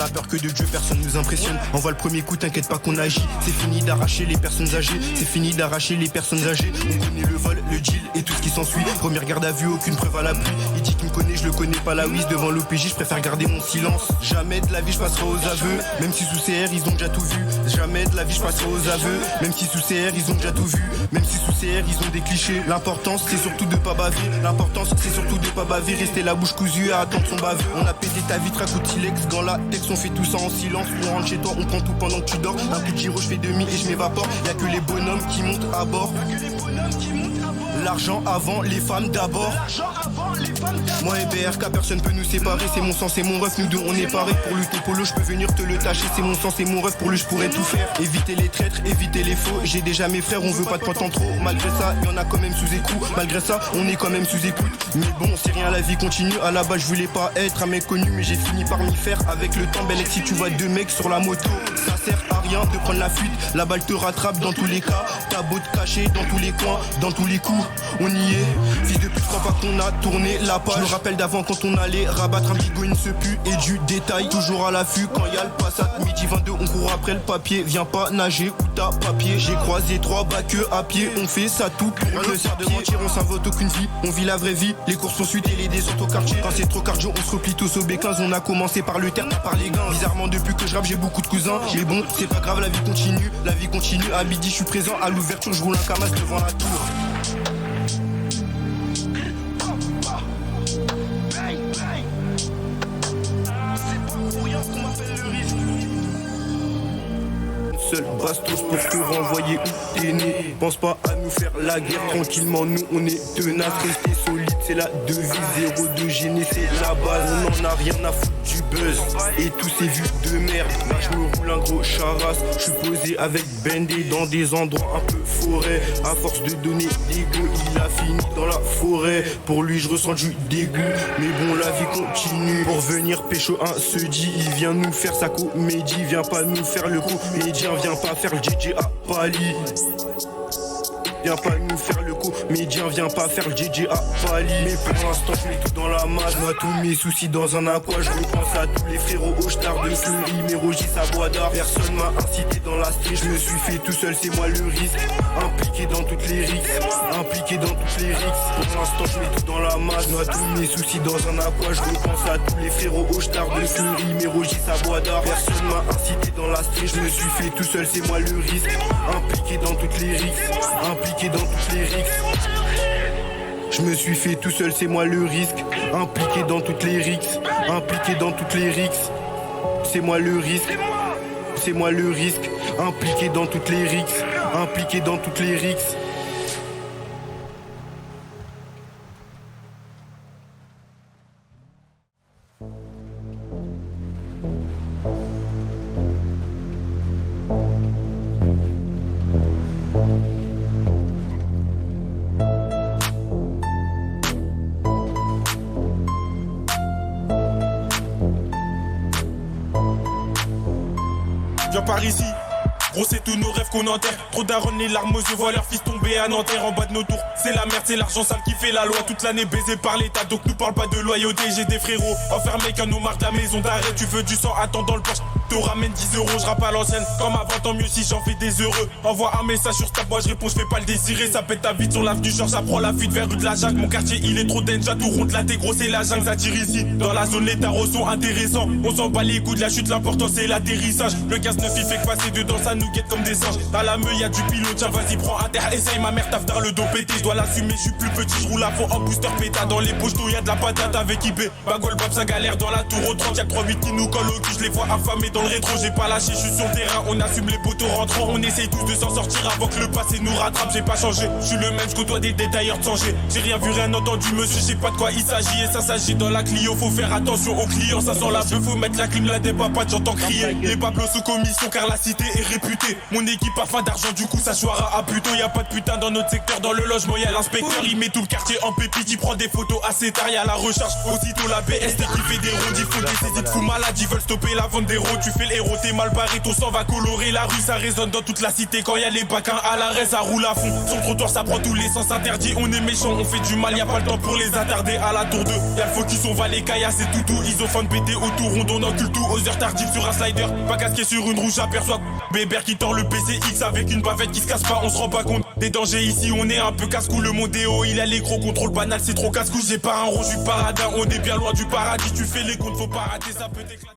n'a peur que de Dieu, personne nous impressionne. Envoie le premier coup, t'inquiète pas qu'on agit. C'est fini d'arracher les personnes âgées. C'est fini d'arracher les personnes âgées. On connaît le vol, le deal et tout ce qui s'ensuit. Première garde à vue, aucune preuve à l'appui. Il dit qu'il me connaît, je le connais pas la whiz. Devant l'OPJ, je préfère garder mon silence. Jamais de la vie je passerai aux aveux. Même si sous CR ils ont déjà tout vu. Jamais de la vie je passerai aux aveux. Même si sous CR ils ont déjà tout vu. Même si sous CR ils ont des clichés. L'importance c'est surtout de pas baver. L'importance c'est surtout de pas baver. Rester la bouche cousue à attendre son baveux. On a pété ta vitre à coup de silex. Gant la texte on fait tout ça en silence. On rentre chez toi, on prend tout pendant que tu dors. Un coup de gyro, je fais demi et je m'évapore. Y'a que les bonhommes qui montent à bord. L'argent avant, les femmes d'abord. Moi et BRK, personne peut nous séparer. C'est mon sang, c'est mon ref, nous deux on est parés. Pour lutter polo, je peux venir te le tâcher. C'est mon sang, c'est mon ref, pour lui je pourrais tout faire. Éviter les traîtres, éviter les faux. J'ai déjà mes frères, on veut pas de potes en trop. Malgré ça, y'en a quand même sous écoute. Malgré ça, on est quand même sous écoute. Mais bon, c'est rien, la vie continue. À la base, je voulais pas être un mec connu, mais j'ai fini par m'y faire. Avec le temps, belle, si tu vois deux mecs sur la moto, ça sert à rien de prendre la fuite. La balle te rattrape dans tous les cas. T'as beau te cacher dans tous les coins, dans tous les coups, on y est. Fils de pute, crois pas qu'on a tourné la page. Je me rappelle d'avant quand on allait rabattre un bigot, une se pue et du détail. Toujours à l'affût quand y a le passat. Midi 22, on court après le papier. Viens pas nager ou t'as papier. J'ai croisé 3 bacs à pied. On fait ça tout pour le sert de mentir. On s'invente aucune vie, on vit la vraie vie. Les courses sont suites et les descentes au quartier. Quand c'est trop cardio, on se replie tous au B15. On a commencé par le terre, pas par les gains. Bizarrement, depuis que je rappe, j'ai beaucoup de cousins. Mais bon, c'est pas grave, la vie continue. La vie continue. À midi, je suis présent. À l'ouverture, je roule un camas devant la tour. Seul bastos pour te renvoyer où t'es né. Pense pas à nous faire la guerre tranquillement, nous on est tenaces. Rester solide c'est la devise, 0 de gêner c'est la base. On en a rien à foutre du buzz et tous ces vues de merde. Là je me roule un gros charas, je suis posé avec Bendé dans des endroits un peu forêt. À force de donner des go, il a fini dans la forêt. Pour lui je ressens du dégoût, mais bon la vie continue. Pour venir pécho un se dit, il vient nous faire sa comédie. Viens pas nous faire le comédien, viens pas faire le JJ à Pali. Viens pas nous faire le comédien, viens pas faire le JJ à Pali. Mais pour l'instant je mets tout dans la masse. Moi tous mes soucis dans un aqua. Je repense à tous les frérots au star de Fleury. Mais Rogis à bois d'art. Personne m'a incité dans la street. Je me suis fait tout seul, c'est moi le risque. Impliqué dans toutes les rixes. Impliqué dans toutes les rixes. Pour l'instant je mets tout dans la masse. Moi tous mes soucis dans un aqua. Je repense à tous les frérots au star de Fleury. Mais Rogis à bois d'art. Personne m'a incité dans la street. Je me suis fait tout seul, c'est moi le risque. Impliqué dans toutes les rixes. Impliqué dans toutes les rixes. Je me suis fait tout seul, c'est moi le risque. Impliqué dans toutes les rixes. Impliqué dans toutes les rixes. C'est moi le risque. C'est moi le risque. Impliqué dans toutes les rixes. Impliqué dans toutes les rixes. Viens par ici, gros c'est tous nos rêves qu'on enterre. Trop darons les larmes aux yeux, voient leurs fils tomber à Nanterre. En bas de nos tours, c'est la merde, c'est l'argent sale qui fait la loi. Toute l'année baisé par l'état, donc nous parle pas de loyauté. J'ai des frérots enfermés qu'un nous marque de la maison d'arrêt. Tu veux du sang, attends dans le poche, te ramène 10 euros. Je rappe à l'ancienne, comme avant tant mieux si j'en fais des heureux. Envoie un message sur ta boîte, je réponds, je fais pas le désirer. Ça pète ta vie sur l'avenue Georges, ça prend la fuite vers rue de la Jacques. Mon quartier il est trop danger, tout ronde la gros c'est la jungle. Ça tire ici, dans la zone les tarots sont intéressants. On s'en bat les coups de la chute, l'important c'est l'atterrissage. Le gaz neuf il fait que passer dedans, ça nous guette comme des singes. À la meule y'a du pilote, tiens vas-y prends à terre, essaye ma mère taf le dos pété. Je dois l'assumer, je suis plus petit, je roule à fond en booster péta. Dans les poches d'eau y'a de la patate avec IB. Bagol Bab ça galère dans la tour au 30, y'a 3-8 qui nous collent au cul. Je les vois affamés dans le rétro, j'ai pas lâché, je suis sur le terrain. On assume les poteaux rentrants, on essaye tous de s'en sortir avant que le passé nous rattrape. J'ai pas changé, je suis le même, je côtoie des détailleurs de changer. J'ai rien vu, rien entendu, monsieur, je sais pas de quoi il s'agit. Et ça s'agit dans la Clio, faut faire attention aux clients. Ça sent la feu, faut mettre la clim là des papates, j'entends crier. Les paplos sous commission car la cité est réputée. Mon équipe a faim d'argent, du coup ça choira à putain. Y'a pas de putain dans notre secteur, dans le logement y'a l'inspecteur. Il met tout le quartier en pépite, il prend des photos assez tard. Y'a la recherche, aussitôt la BST qui fait des rondes. Il faut des saisies de fous malades, ils veulent stopper la vente des rots. Tu fais le héros, t'es mal barré, ton sang va colorer la rue, ça résonne dans toute la cité. Quand y a les baquins à l'arrêt, ça roule à fond. Sur le trottoir, ça prend tous les sens interdits. On est méchants, on fait du mal, y a pas le temps pour les attarder à la tour 2. Y'a le faux qui sont valés, caillasse et toutou. Ils ont faim de péter autour, on encule tout aux heures tardives sur un slider. Pas casqué sur une roue, j'aperçois Bébert qui tord le PCX avec une bavette qui se casse pas, on se rend pas compte des dangers ici, on est un peu casse-cou. Le monde est haut, il a les gros contrôles banal, c'est trop casse-cou. J'ai pas un rond, je suis paradin, on est bien loin du paradis. Tu fais les comptes, faut pas rater, ça peut t'éclater.